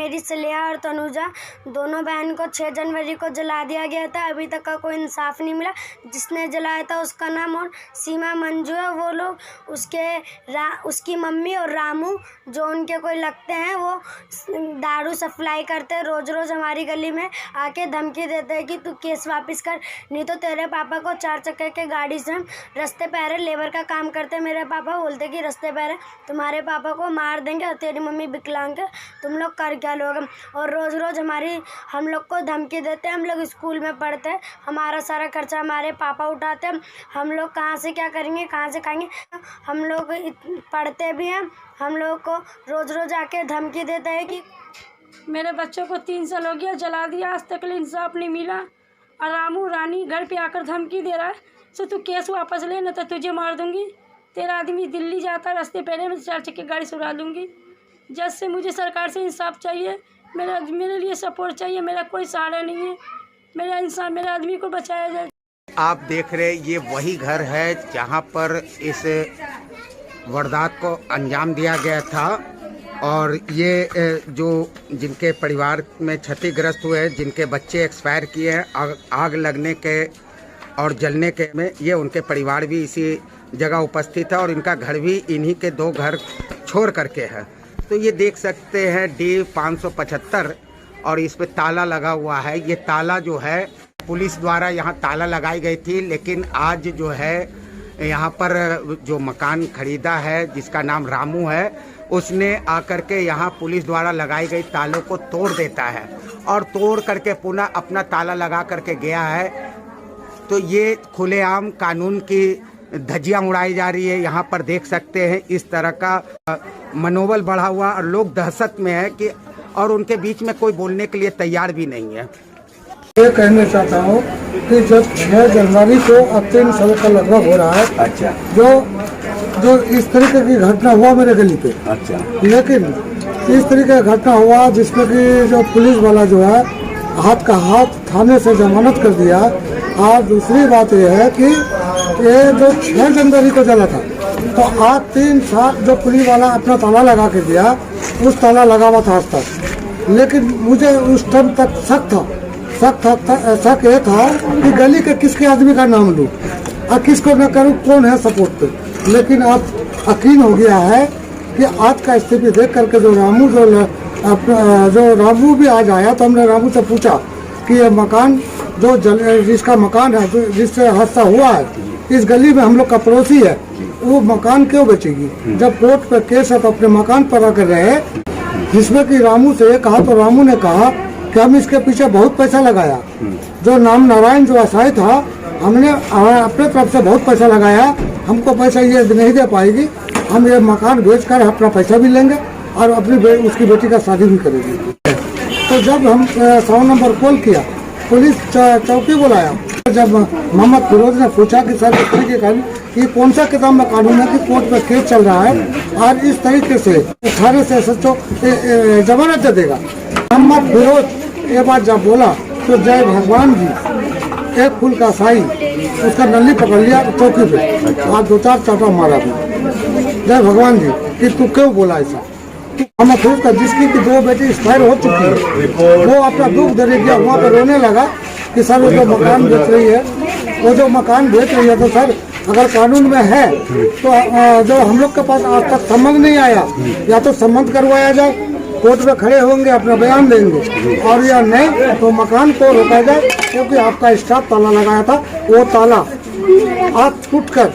मेरी स्नेहा और तनुजा दोनों बहन को 6 जनवरी को जला दिया गया था। अभी तक का कोई इंसाफ नहीं मिला। जिसने जलाया था उसका नाम और सीमा मंजू है। वो लोग उसकी मम्मी और रामू जो उनके कोई लगते हैं, वो दारू सप्लाई करते हैं। रोज़ रोज़ हमारी गली में आके धमकी देते हैं कि तू केस वापस कर, नहीं तो तेरे पापा को 4 चक्के के गाड़ी से हम रास्ते पैरे लेबर का काम करते। मेरे पापा बोलते कि रास्ते पैरे तुम्हारे पापा को मार देंगे और तेरी मम्मी विकलांग है, तुम लोग कर क्या लोगे। और रोज़ रोज़ हम लोग को धमकी देते हैं। हम लोग स्कूल में पढ़ते हैं, हमारा सारा खर्चा हमारे पापा उठाते हैं। हम लोग कहाँ से क्या करेंगे, कहाँ से खाएंगे। हम लोग पढ़ते भी हैं, हम लोग को रोज़ रोज़ आके धमकी देता है कि मेरे बच्चों को 3 साल हो गया जला दिया, आज तक इंसाफ नहीं मिला। और रामू रानी घर पे आकर धमकी दे रहा है, सो तू केस वापस ले, न तो तुझे मार दूंगी। तेरा आदमी दिल्ली जाता, रास्ते पहले में 4 चक्के गाड़ी से उड़ा दूंगी। जज से मुझे सरकार से इंसाफ चाहिए, मेरे लिए सपोर्ट चाहिए। मेरा कोई सहारा नहीं है, मेरे आदमी को बचाया जाए। आप देख रहे ये वही घर है जहां पर इस वारदात को अंजाम दिया गया था। और ये जो जिनके परिवार में क्षतिग्रस्त हुए, जिनके बच्चे एक्सपायर किए हैं आग लगने के और जलने के में, ये उनके परिवार भी इसी जगह उपस्थित है और इनका घर भी इन्हीं के 2 घर छोड़ करके है। तो ये देख सकते हैं D575 और इस पे ताला लगा हुआ है। ये ताला जो है पुलिस द्वारा यहाँ ताला लगाई गई थी, लेकिन आज जो है यहाँ पर जो मकान खरीदा है जिसका नाम रामू है, उसने आकर के यहाँ पुलिस द्वारा लगाई गई तालों को तोड़ देता है और तोड़ करके पुनः अपना ताला लगा करके गया है। तो ये खुलेआम कानून की धज्जियां उड़ाई जा रही है। यहाँ पर देख सकते हैं इस तरह का मनोबल बढ़ा हुआ और लोग दहशत में है कि और उनके बीच में कोई बोलने के लिए तैयार भी नहीं है। ये कहना चाहता हूँ कि जब 6 जनवरी को अब 3 साल का लगभग हो रहा है। अच्छा। जो इस तरीके की घटना हुआ मेरे गली पे। अच्छा। लेकिन इस तरीके का घटना हुआ जिसमें कि जो पुलिस वाला जो है हाथ का हाथ थाने से जमानत कर दिया। और दूसरी बात यह है कि ये जो 6 जनवरी को जला था, तो आज 3 साल जो पुलिस वाला अपना ताला लगा के दिया, उस ताला लगा हुआ था आज तक। लेकिन मुझे उस टाइम तक शक ये था कि गली के किसके आदमी का नाम लूँ और किसको न करूँ, कौन है सपोर्ट पे। लेकिन अब यकीन हो गया है कि आज का स्थिति देख करके जो रामू भी आज आया, तो हमने रामू से पूछा कि ये मकान जिसका मकान है, जिससे हादसा हुआ है, इस गली में हम लोग का पड़ोसी है, वो मकान क्यों बेचेगी जब कोर्ट पे केस है, तो अपने मकान पर आकर रहे। जिसमें कि रामू से ये कहा, तो रामू ने कहा कि हम इसके पीछे बहुत पैसा लगाया। जो नाम नारायण जो असाई था, हमने अपने तरफ से बहुत पैसा लगाया, हमको पैसा ये नहीं दे पाएगी, हम ये मकान बेचकर अपना पैसा भी लेंगे और उसकी बेटी का शादी भी करेंगे। तो जब हम 100 नंबर कॉल किया, पुलिस चौकी बुलाया। जब मोहम्मद फिरोज ने पूछा कि सर इस तरीके का ये कौन सा किताब में कानून है कि कोर्ट में केस चल रहा है और इस तरीके से 18 से SHO जमानत दे देगा। मोहम्मद फिरोज ये बात जब बोला, तो जय भगवान जी एक फूल का साई उसका नली पकड़ लिया चौकी पे और 2-4 चाटा मारा भी। जय भगवान जी कि तू क्यों बोला ऐसा। हम फिर का जिसकी की 2 बेटी एक्सपायर हो चुकी है, वो अपना दुख दे गया, वहाँ पर रोने लगा कि सर वो जो मकान बेच रही है, तो सर अगर कानून में है तो जो हम लोग के पास आज तक संबंध नहीं आया, या तो संबंध करवाया जाए, कोर्ट में खड़े होंगे अपना बयान देंगे, और या नहीं तो मकान को रोका जाए। क्योंकि आपका स्टाफ ताला लगाया था, वो ताला आज छूट कर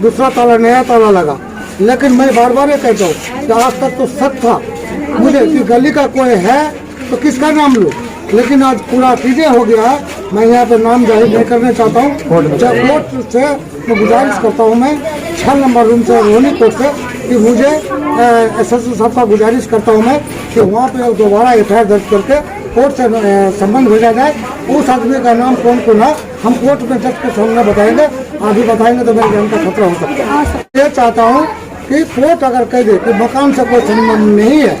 दूसरा ताला नया ताला लगा। लेकिन मैं बार बार ये कहता हूँ कि आज तक तो शक था मुझे कि गली का कोई है तो किसका नाम लूँ, लेकिन आज पूरा चीजें हो गया है। मैं यहाँ पे नाम जाहिर नहीं करना चाहता हूँ। कोर्ट से मैं गुजारिश करता हूँ, मैं 6 नंबर रूम से रोहिणी कोर्ट से, कि मुझे SHO साहब का गुजारिश करता हूँ मैं कि वहाँ पे दोबारा FIR दर्ज करके कोर्ट से संबंध भेजा जाए। उस आदमी का नाम कौन कौन है हम कोर्ट में जज के सामने बताएंगे। अभी बताएंगे तो मेरे जान का खतरा हो सकता है। ये चाहता हूँ कि कोर्ट अगर कह दे कि मकान से कोई संबंध नहीं है,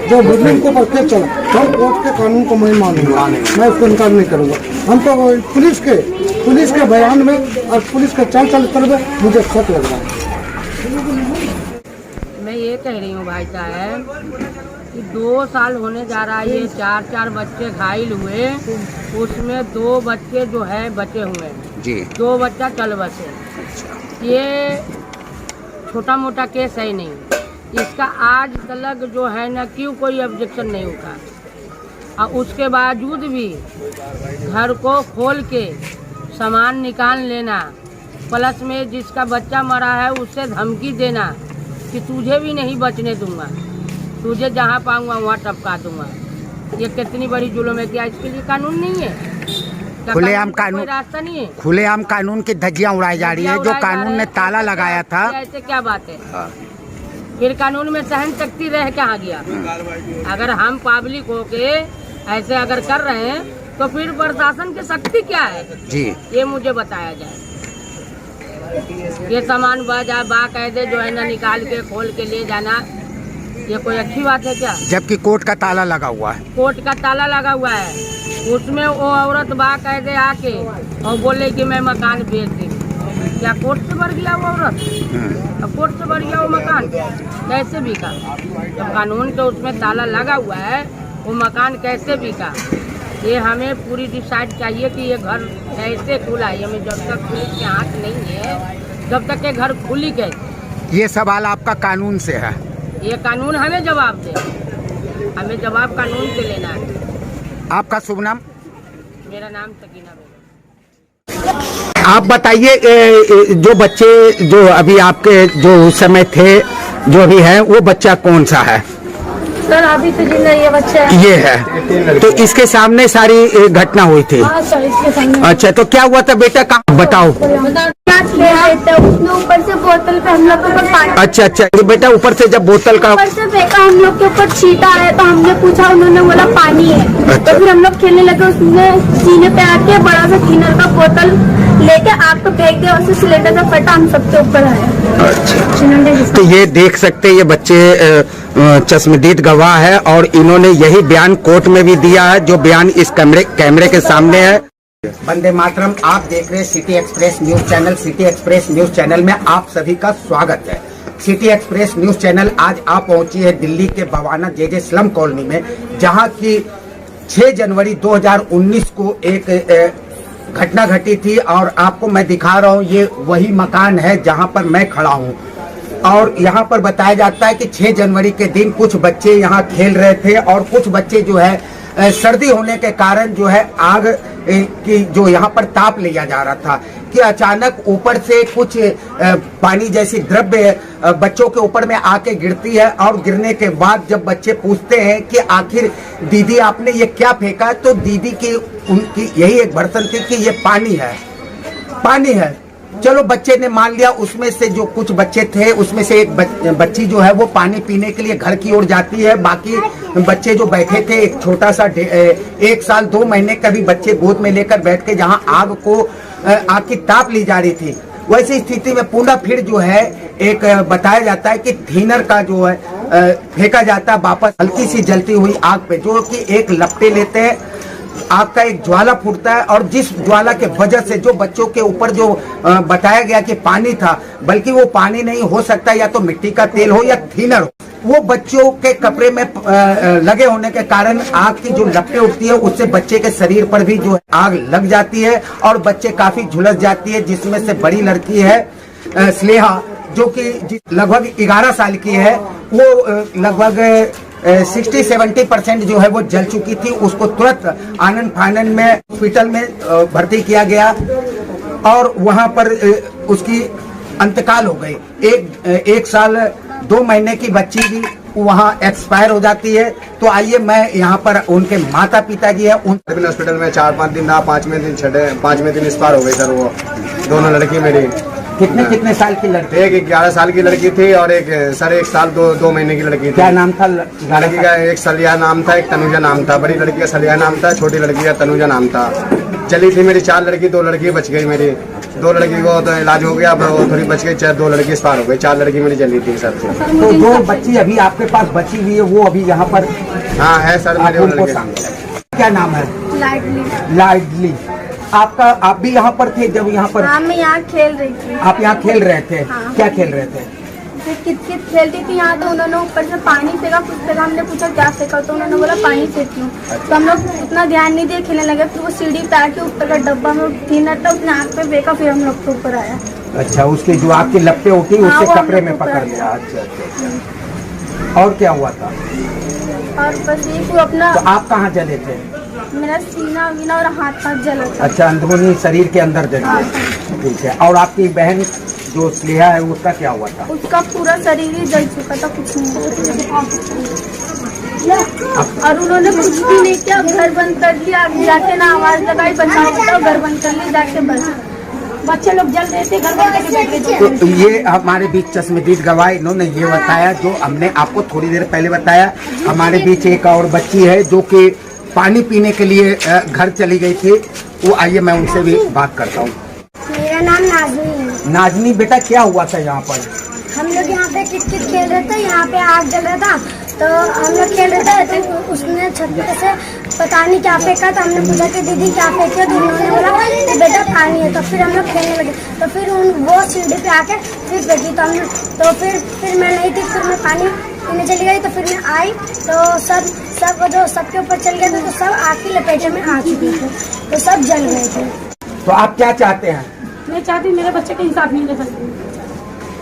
जो मुस्लिम को पर केस चला, तो कोर्ट के कानून को मैं मानूंगा, मैं उसको इनकार नहीं करूँगा। हम तो पुलिस के बयान में और पुलिस के चाल में मुझे शक लग रहा है। मैं ये कह रही हूँ भाई साहब कि 2 साल होने जा रहा है, ये 4 बच्चे घायल हुए, उसमें 2 बच्चे जो है बचे हुए हैं जी। 2 बच्चा चल बसे। ये छोटा मोटा केस है नहीं, इसका आज तक जो है ना क्यों कोई ऑब्जेक्शन नहीं उठा, और उसके बावजूद भी घर को खोल के सामान निकाल लेना, प्लस में जिसका बच्चा मरा है उससे धमकी देना कि तुझे भी नहीं बचने दूंगा, तुझे जहाँ पाऊंगा वहाँ टपका दूंगा। ये कितनी बड़ी जुल्म है। क्या इसके लिए कानून नहीं है? खुलेआम कोई कानून, रास्ता नहीं है? खुलेआम कानून की धज्जियां उड़ाई जा रही है। जो कानून ने ताला लगाया था, ऐसे क्या बात है? फिर कानून में सहन शक्ति रह कहाँ गया? अगर हम पब्लिक होके ऐसे अगर कर रहे हैं तो फिर प्रशासन की शक्ति क्या है जी, ये मुझे बताया जाए। ये सामान बाकायदे जो है ना निकाल के खोल के ले जाना, ये कोई अच्छी बात है क्या? जबकि कोर्ट का ताला लगा हुआ है। कोर्ट का ताला लगा हुआ है, उसमें वो औरत बाकायदे आके और बोले कि मैं मकान बेच दी। क्या कोर्ट से बढ़ गया वो औरत? अब कोर्ट से बढ़ गया वो मकान कैसे बिका? जब कानून के उसमें ताला लगा हुआ है, वो मकान कैसे बिका? ये हमें पूरी डिसाइड चाहिए कि ये घर कैसे खुला है। हमें जब तक पुलिस के हाथ नहीं है, जब तक ये घर खुली कैसे? ये सवाल आपका कानून से है। ये कानून हमें जवाब दे, हमें जवाब कानून से लेना है। आपका शुभ नाम? मेरा नाम सकीना बेगम। आप बताइए, जो बच्चे जो अभी आपके जो उस समय थे, जो अभी हैं, वो बच्चा कौन सा है? सर अभी तो जिंदा ये बच्चा है। ये है। तो इसके सामने सारी घटना हुई थी? हाँ सर, इसके सामने। अच्छा, तो क्या हुआ था बेटा? कहाँ बताओ। उसने ऊपर से बोतल पे हम लोग के ऊपर पानी, अच्छा, ये बेटा ऊपर से जब बोतल का ऊपर से फेंका, हम लोग के ऊपर छींटा है, तो हमने पूछा, उन्होंने बोला पानी है। अच्छा। तो फिर हम लोग खेलने लगे, उसने सीने पे आके बड़ा सा थिनर का बोतल लेके आग पे फेंक दिया, उससे सिलेंडर का फटा हम सबके ऊपर आया। अच्छा, तो ये देख सकते, ये बच्चे चश्मदीद गवाह है और इन्होंने यही बयान कोर्ट में भी दिया है, जो बयान इस कैमरे के सामने है। वंदे मातरम। आप देख रहे हैं city express news channel. City express news channel में आप सभी का स्वागत है। सिटी एक्सप्रेस न्यूज चैनल आज आप पहुंची है दिल्ली के बवाना जे स्लम कॉलोनी में, जहां की 6 जनवरी 2019 को एक घटना घटी थी। और आपको मैं दिखा रहा हूं, ये वही मकान है जहां पर मैं खड़ा हूं। और यहाँ पर बताया जाता है कि 6 जनवरी के दिन कुछ बच्चे यहाँ खेल रहे थे और कुछ बच्चे जो है सर्दी होने के कारण जो है आग की जो यहाँ पर ताप लिया जा रहा था कि अचानक ऊपर से कुछ पानी जैसी द्रव्य बच्चों के ऊपर में आके गिरती है। और गिरने के बाद जब बच्चे पूछते हैं कि आखिर दीदी आपने ये क्या फेंका, तो दीदी की उनकी यही एक भर्सन थी कि ये पानी है। चलो बच्चे ने मान लिया। उसमें से जो कुछ बच्चे थे, उसमें से एक बच्ची जो है वो पानी पीने के लिए घर की ओर जाती है। बाकी बच्चे जो बैठे थे, एक छोटा सा 1 साल 2 महीने का भी बच्चे गोद में लेकर बैठ के जहाँ आग की ताप ली जा रही थी, वैसी स्थिति में पुनः फिर जो है एक बताया जाता है कि थिनर का जो है फेंका जाता है वापस हल्की सी जलती हुई आग पे, जो कि एक लपटे लेते हैं, आग का एक ज्वाला फूटता है। और जिस ज्वाला के वजह से जो बच्चों के ऊपर जो बताया गया कि पानी था, बल्कि वो पानी नहीं हो सकता, या तो मिट्टी का तेल हो या थिनर हो, वो बच्चों के कपड़े में लगे होने के कारण आग की जो लपटें उठती है, उससे बच्चे के शरीर पर भी जो आग लग जाती है और बच्चे काफी झुलस जाती है। जिसमें से बड़ी लड़की है स्नेहा, जो कि लगभग 11 साल की है, वो लगभग 60-70% जो है वो जल चुकी थी। उसको तुरंत आनंद फानन में हॉस्पिटल में भर्ती किया गया और वहां पर उसकी अंतकाल हो गई। 1 साल 2 महीने की बच्ची भी वहाँ एक्सपायर हो जाती है। तो आइए, मैं यहाँ पर उनके माता पिता जी है, उन हॉस्पिटल में 4-5 दिन रहा, 5वें दिन एक्सपायर हो गई सर। वो दोनों लड़की मेरी कितने साल की लड़की? एक 11 साल की लड़की थी और एक 1 साल 2 महीने की लड़की थी। क्या नाम था लड़की का? एक सलिया नाम था, एक तनुजा नाम था। बड़ी लड़की का सलिया नाम था, छोटी लड़की का तनुजा नाम था। चली थी मेरी 4 लड़की, 2 लड़की बच गई मेरी। 2 लड़की को तो इलाज हो गया, अब थोड़ी बच गई। 2 लड़की एक्सपायर हो गई, 4 लड़की मेरी जली थी सर। तो 2 बच्ची अभी आपके पास बची हुई है, वो अभी यहाँ पर? हाँ है सर, मेरे लड़के। क्या नाम है? लाडली। आप भी यहाँ पर थे जब यहाँ पर? हाँ, मैं यहाँ खेल रही थी। आप यहाँ खेल रहे थे? हाँ। क्या खेल रहे थे? फिर कित खेलती थी यहाँ, तो उन्होंने ऊपर से पानी फेंका, कुछ फेंका, हमने पूछा क्या फेंका, तो उन्होंने बोला पानी फेंकी हूँ। तो हम लोग उतना ध्यान नहीं दिए, खेलने लगे। फिर वो सीढ़ी पे आके ऊपर का डब्बा में थी था, उसने आँख पे फेंका, फिर हम लोग के ऊपर आया। अच्छा, उसकी जो आपकी लपटे उठी हाँ, उससे वो कपड़े में हम लोग पकड़ लिया। अच्छा अच्छा। और क्या हुआ था? और बस ये वो अपना तो आप कहाँ जले थे? मेरा सीना वीना और हाथ जला था। अच्छा, अंदरूनी शरीर के अंदर जले थे। ठीक है। और आपकी बहन जो स्नेहा है उसका क्या हुआ था? उसका पूरा शरीर ही जल चुका था, कुछ नहीं। और उन्होंने कुछ भी नहीं किया, घर बंद कर लिया, जाके ना आवाज लगाई, बचाओ बताओ, घर बंद कर लिया जाके, बस बच्चे लोग जल रहे थे, घर बंद करके। तो ये हमारे बीच चश्मदीद गवाह इन्होंने ये बताया जो हमने आपको थोड़ी देर पहले बताया। हमारे बीच एक और बच्ची है जो कि पानी पीने के लिए घर चली गई थी। वो आइए मैं उनसे भी बात करता हूँ। मेरा नाम नाजनी है। नाजनी बेटा, क्या हुआ था यहाँ पर? हम लोग यहाँ पे किट खेल रहे थे, यहाँ पे आग जल रहा था, तो हम लोग खेल रहे थे, तो उसने छत पे से पता नहीं क्या फेंका, तो हमने पूछा कि दीदी क्या फेंके, तो उन्होंने बोला कि बेटा पानी है। तो फिर हम लोग खेलने लगे, तो फिर वो सीढ़ी पे आके फिर फेंकी, तो हमने तो फिर मैं नहीं थी, फिर मैं पानी पीने चली गई। तो फिर मैं आई तो सब जो सबके ऊपर चल गया था, तो सब आग की लपेटे में आ चुके थे, तो सब जल गए थे। तो आप क्या चाहते हैं? मैं चाहती हूँ मेरे बच्चे को इंसाफ मिले सर।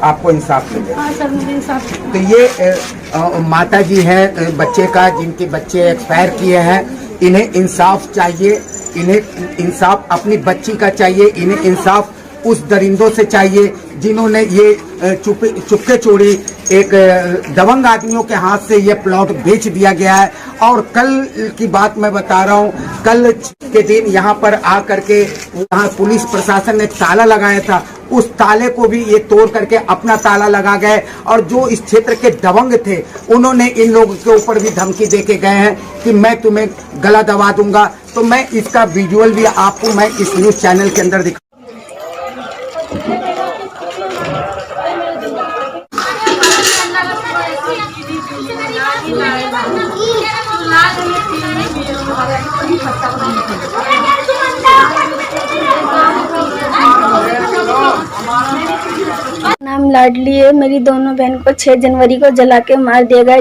आपको इंसाफ मिले? हाँ सर, मुझे इंसाफ। तो ये माता जी है बच्चे का, जिनके बच्चे एक्सपायर किए हैं। इन्हें इंसाफ चाहिए, इन्हें इंसाफ अपनी बच्ची का चाहिए, इन्हें इंसाफ उस दरिंदों से चाहिए जिन्होंने ये चुपके चोरी एक दबंग आदमियों के हाथ से ये प्लॉट बेच दिया गया है। और कल की बात मैं बता रहा हूँ, कल के दिन यहाँ पर आकर के यहाँ पुलिस प्रशासन ने ताला लगाया था, उस ताले को भी ये तोड़ करके अपना ताला लगा गए। और जो इस क्षेत्र के दबंग थे उन्होंने इन लोगों के ऊपर भी धमकी दे के गए हैं कि मैं तुम्हें गला दबा दूंगा। तो मैं इसका विजुअल भी आपको मैं इस न्यूज चैनल के अंदर दिखा। नाम लाडली है। मेरी दोनों बहन को 6 जनवरी को जला के मार दिया गया।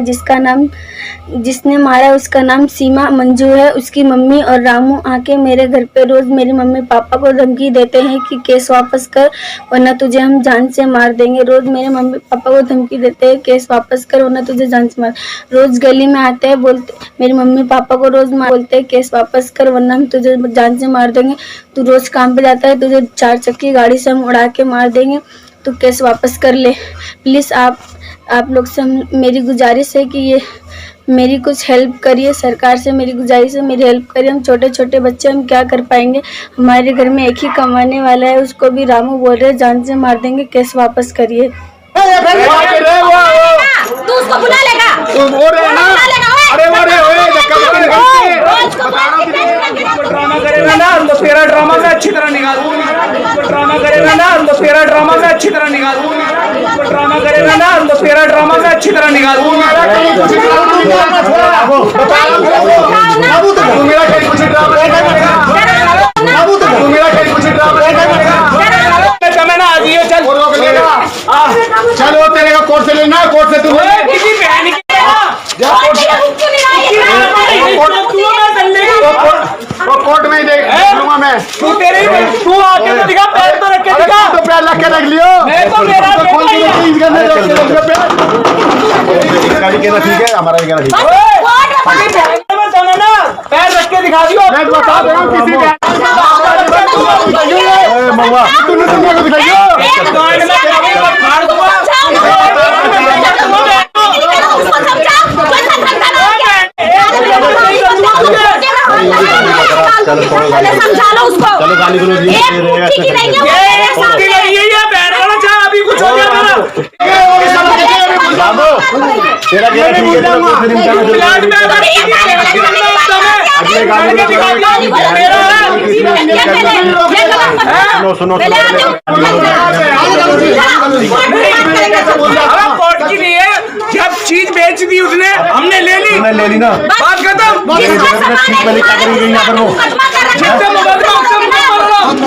जिसने मारा उसका नाम सीमा मंजू है। उसकी मम्मी और रामू आके मेरे घर पे रोज मेरी मम्मी पापा को धमकी देते हैं कि केस वापस कर वरना तुझे हम जान से मार देंगे। रोज मेरे मम्मी पापा को धमकी देते हैं केस वापस कर वरना तुझे जान से मार। रोज गली में आते हैं, बोलते मेरे मम्मी पापा को रोज बोलते हैं केस वापस कर वरना हम तुझे जान से मार देंगे। तू रोज काम पे जाता है, तुझे 4 चक्की गाड़ी से हम उड़ा के मार देंगे, तू केस वापस कर ले। प्लीज़ आप लोग से मेरी गुजारिश है कि ये मेरी कुछ हेल्प करिए। सरकार से मेरी गुजारिश है, मेरी हेल्प करिए। हम छोटे छोटे बच्चे, हम क्या कर पाएंगे। हमारे घर में एक ही कमाने वाला है, उसको भी रामू बोल रहे जान से मार देंगे, केस वापस करिए। तू उसको बुला लेगा, अरे ड्रामा करेगा ना तो तेरा ड्रामा मैं अच्छी तरह निकालूंगा। ड्रामा करेगा ना तो तेरा ड्रामा मैं अच्छी तरह निकालूंगा। ड्रामा करेगा ना तो तेरा ड्रामा मैं अच्छी तरह निकालूंगा। चलो तेरे को कोर्ट से लेना है, कोर्ट से तू किसी बहन कोर्ट में ही देख लूंगा मैं। तू आके तो दिखा, पैर तो रख के दिखा। तो पैर रख के रख लियो। मैं तो मेरा गाड़ी कहना ठीक है, हमारा भी कहना ठीक है। पैर रख के दिखा दियो। मैं बता दे रहा हूँ किसी महुआ तूने दुनिया को दिखाइयो। समझा लो उसको। चलो गाली गलौज नहीं अभी कुछ हो गया तेरा क्या ठीक है। सुनो कोर्ट की नहीं है, जब चीज बेच दी उसने, हमने ले ली ना, बात खत्म।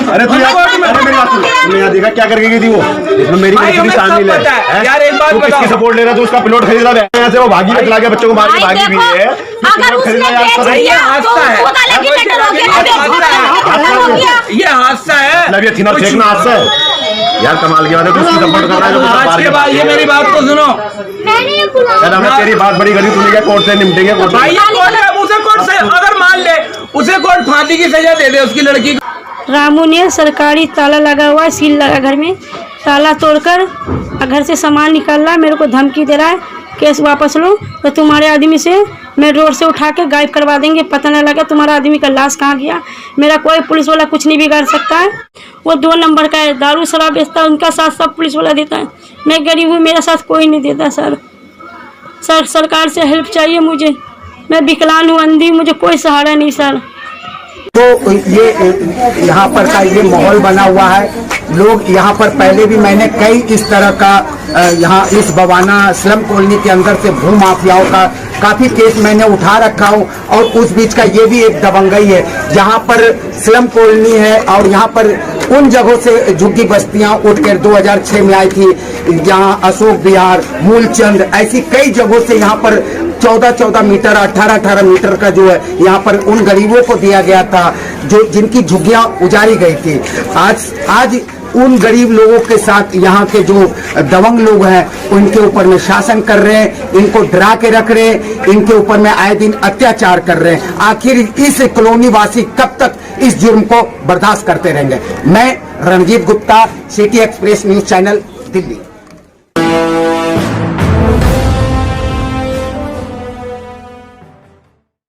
अरे तू तुमने यहाँ देखा क्या करके गई थी वो? इसमें मेरी किसी शामिल है यार एक बात किसकी सपोर्ट ले रहा था? उसका प्लॉट खरीदा था यहाँ से, वो भागी में चला गया, बच्चों को मार के भागी भी है। अगर उसने बेच दिया तो खुद अलग ही मैटर हो गया। ये हादसा है, मतलब ये थिनर फेंकना हादसा है यार, कमाल की बात है। तू उसकी सपोर्ट कर रहा है। आज के बाद ये मेरी बात को सुनो, तेरी बात बड़ी गली, तूने क्या कोर्ट से निपटेंगे? भाई ये कोर्ट है, उसे कोर्ट से अगर मान ले, उसे कोर्ट फांसी की सजा दे दे उसकी लड़की को। रामू ने सरकारी ताला लगा हुआ है, सील लगा घर में, ताला तोड़कर घर से सामान निकाल रहा है, मेरे को धमकी दे रहा है केस वापस लो तो तुम्हारे आदमी से मैं रोड से उठा के गायब करवा देंगे, पता न लगा तुम्हारा आदमी का लाश कहाँ गया। मेरा कोई पुलिस वाला कुछ नहीं बिगाड़ सकता है। वो 2 नंबर का है, दारू शराब बेचता है, उनका साथ सब पुलिस वाला देता है। मैं गरीब हूँ, मेरा साथ कोई नहीं देता। सर सरकार से हेल्प चाहिए मुझे, मैं विकलांग हूँ, अंधी, मुझे कोई सहारा नहीं सर। तो ये यहाँ पर का ये माहौल बना हुआ है। लोग यहाँ पर पहले भी मैंने कई इस तरह का यहाँ इस बवाना स्लम कॉलोनी के अंदर से भू माफियाओं का काफी केस मैंने उठा रखा हूँ। और उस बीच का ये भी एक दबंगई है, जहाँ पर स्लम कॉलोनी है और यहाँ पर उन जगहों से झुग्गी बस्तियाँ उठकर 2006 में आई थी। यहाँ अशोक विहार, मूलचंद, ऐसी कई जगहों से यहाँ पर 14-14 मीटर 18-18 मीटर का जो है यहाँ पर उन गरीबों को दिया गया था जो जिनकी झुग्गियां उजाड़ी गई थी। आज उन गरीब लोगों के साथ यहाँ के जो दबंग लोग हैं उनके ऊपर में शासन कर रहे हैं, इनको डरा के रख रहे हैं, इनके ऊपर में आए दिन अत्याचार कर रहे हैं। आखिर इस कॉलोनी वासी कब तक इस जुर्म को बर्दाश्त करते रहेंगे? मैं Ranjit Gupta, city express news channel, Delhi.